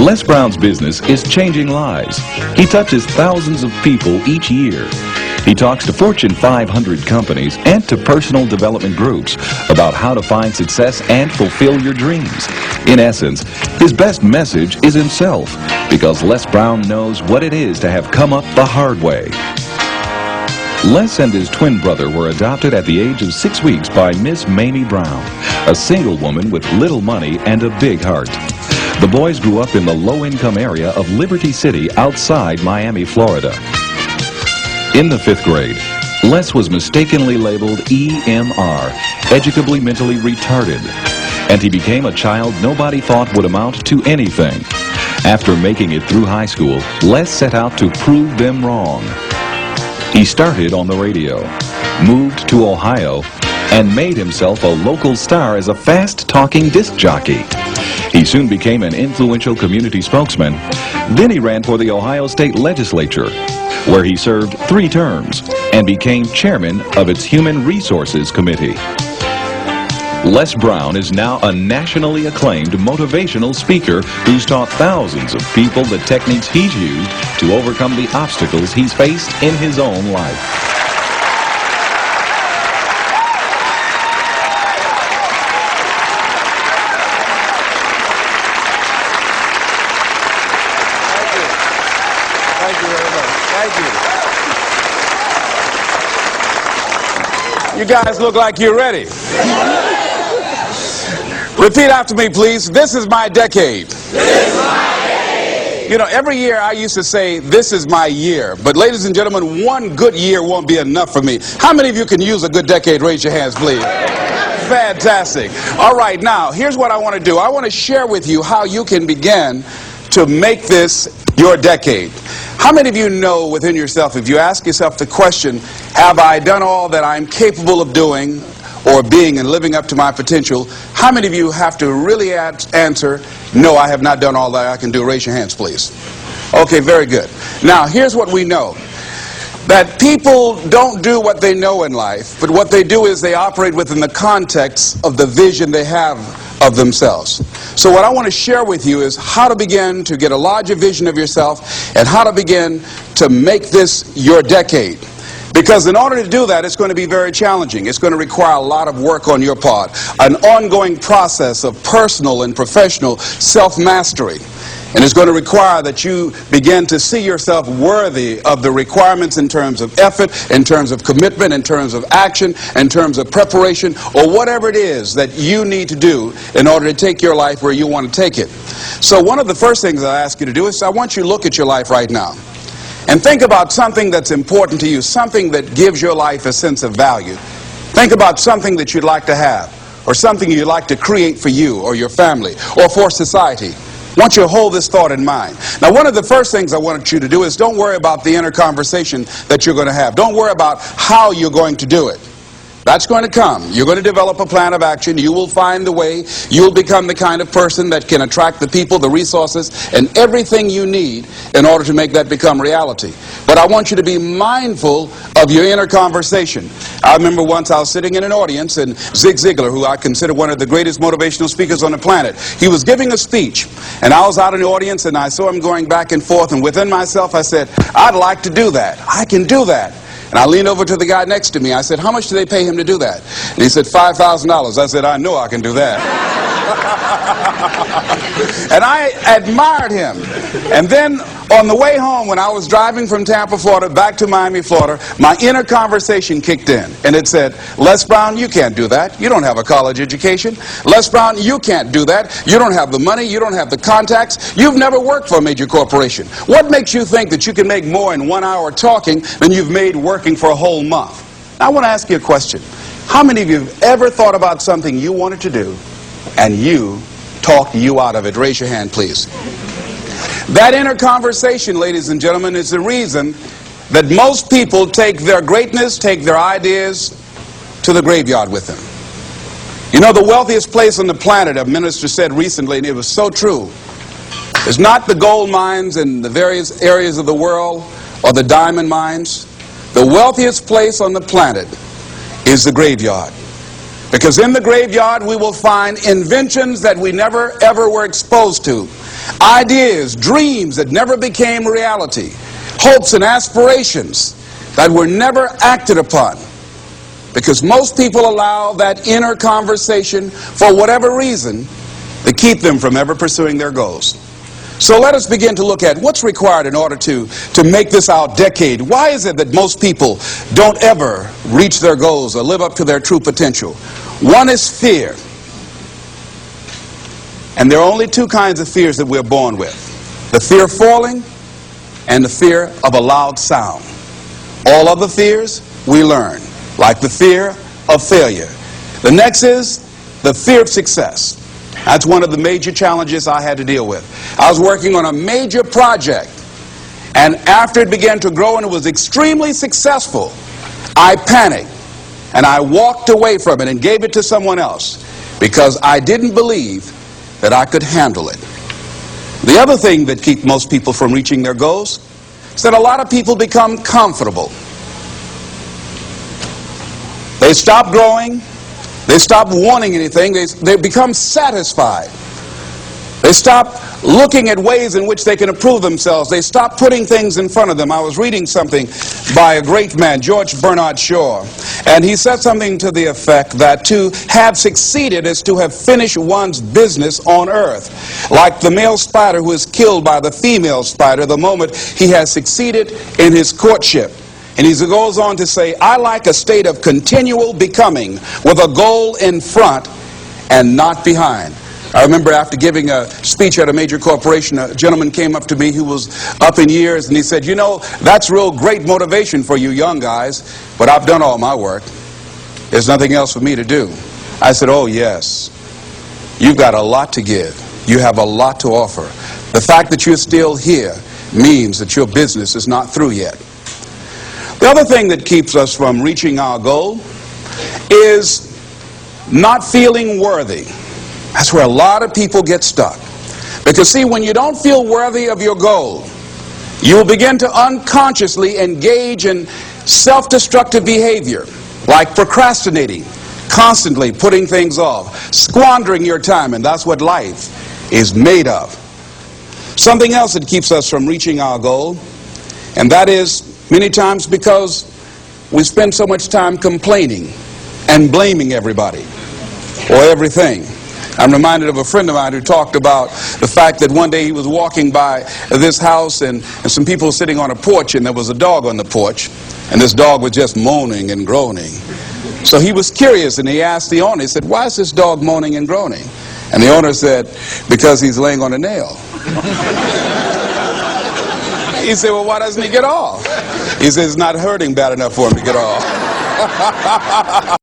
Les Brown's business is changing lives. He touches thousands of people each year. He talks to Fortune 500 companies and to personal development groups about how to find success and fulfill your dreams. In essence, his best message is himself, because Les Brown knows what it is to have come up the hard way. Les and his twin brother were adopted at the age of 6 weeks by Miss Mamie Brown, a single woman with little money and a big heart. The boys grew up in the low-income area of Liberty City outside Miami, Florida. In the 5th grade, Les was mistakenly labeled EMR, educably mentally retarded, and he became a child nobody thought would amount to anything. After making it through high school, Les set out to prove them wrong. He started on the radio, moved to Ohio, and made himself a local star as a fast-talking disc jockey. He soon became an influential community spokesman. Then he ran for the Ohio State Legislature, where he served 3 terms and became chairman of its Human Resources Committee. Les Brown is now a nationally acclaimed motivational speaker who's taught thousands of people the techniques he's used to overcome the obstacles he's faced in his own life. You guys look like you're ready. Repeat after me, please. This is my decade. This is my decade. You know, every year I used to say, this is my year. But ladies and gentlemen, one good year won't be enough for me. How many of you can use a good decade? Raise your hands, please. Fantastic. All right, now, here's what I want to do. I want to share with you how you can begin to make this your decade. How many of you know within yourself, if you ask yourself the question, have I done all that I'm capable of doing or being and living up to my potential, how many of you have to really answer, no, I have not done all that I can do? Raise your hands, please. Okay, very good. Now, here's what we know. That people don't do what they know in life, but what they do is they operate within the context of the vision they have of themselves. So what I want to share with you is how to begin to get a larger vision of yourself and how to begin to make this your decade. Because in order to do that, it's going to be very challenging. It's going to require a lot of work on your part, an ongoing process of personal and professional self-mastery. And it's going to require that you begin to see yourself worthy of the requirements in terms of effort, in terms of commitment, in terms of action, in terms of preparation, or whatever it is that you need to do in order to take your life where you want to take it. So one of the first things I ask you to do is I want you to look at your life right now and think about something that's important to you, something that gives your life a sense of value. Think about something that you'd like to have, or something you'd like to create for you or your family or for society. I want you to hold this thought in mind. Now, one of the first things I want you to do is don't worry about the inner conversation that you're going to have. Don't worry about how you're going to do it. That's going to come. You're going to develop a plan of action. You will find the way. You'll become the kind of person that can attract the people, the resources, and everything you need in order to make that become reality. But I want you to be mindful of your inner conversation. I remember once I was sitting in an audience, and Zig Ziglar, who I consider one of the greatest motivational speakers on the planet, he was giving a speech, and I was out in the audience, and I saw him going back and forth, and within myself I said, I'd like to do that. I can do that. And I leaned over to the guy next to me. I said, how much do they pay him to do that? And he said, $5,000. I said, I know I can do that. And I admired him. And then on the way home, when I was driving from Tampa, Florida, back to Miami, Florida, my inner conversation kicked in. And it said, Les Brown, you can't do that. You don't have a college education. Les Brown, you can't do that. You don't have the money. You don't have the contacts. You've never worked for a major corporation. What makes you think that you can make more in 1 hour talking than you've made working for a whole month? Now, I want to ask you a question. How many of you have ever thought about something you wanted to do and you talked you out of it? Raise your hand, please. That inner conversation, ladies and gentlemen, is the reason that most people take their greatness, take their ideas to the graveyard with them. You know, the wealthiest place on the planet, a minister said recently, and it was so true, is not the gold mines in the various areas of the world or the diamond mines. The wealthiest place on the planet is the graveyard. Because in the graveyard we will find inventions that we never ever were exposed to, ideas, dreams that never became reality, hopes and aspirations that were never acted upon. Because most people allow that inner conversation, for whatever reason, to keep them from ever pursuing their goals. So let us begin to look at what's required in order to make this our decade. Why is it that most people don't ever reach their goals or live up to their true potential? One is fear. And there are only two kinds of fears that we're born with: the fear of falling and the fear of a loud sound. All other fears we learn, like the fear of failure. The next is the fear of success. That's one of the major challenges I had to deal with. I was working on a major project, and after it began to grow and it was extremely successful, I panicked and I walked away from it and gave it to someone else because I didn't believe that I could handle it. The other thing that keeps most people from reaching their goals is that a lot of people become comfortable. They stop growing. They stop wanting anything. They become satisfied. They stop looking at ways in which they can improve themselves. They stop putting things in front of them. I was reading something by a great man, George Bernard Shaw, and he said something to the effect that to have succeeded is to have finished one's business on earth. Like the male spider who is killed by the female spider the moment he has succeeded in his courtship. And he goes on to say, I like a state of continual becoming with a goal in front and not behind. I remember after giving a speech at a major corporation, a gentleman came up to me who was up in years, and he said, you know, that's real great motivation for you young guys, but I've done all my work. There's nothing else for me to do. I said, oh yes, you've got a lot to give. You have a lot to offer. The fact that you're still here means that your business is not through yet. The other thing that keeps us from reaching our goal is not feeling worthy. That's where a lot of people get stuck. Because see, when you don't feel worthy of your goal, you will begin to unconsciously engage in self-destructive behavior, like procrastinating, constantly putting things off, squandering your time, and that's what life is made of. Something else that keeps us from reaching our goal, and that is many times because we spend so much time complaining and blaming everybody or everything. I'm reminded of a friend of mine who talked about the fact that one day he was walking by this house and some people were sitting on a porch, and there was a dog on the porch, and this dog was just moaning and groaning. So he was curious, and he asked the owner, he said, why is this dog moaning and groaning? And the owner said, because he's laying on a nail. He said, well, why doesn't he get off? He said, it's not hurting bad enough for him to get off.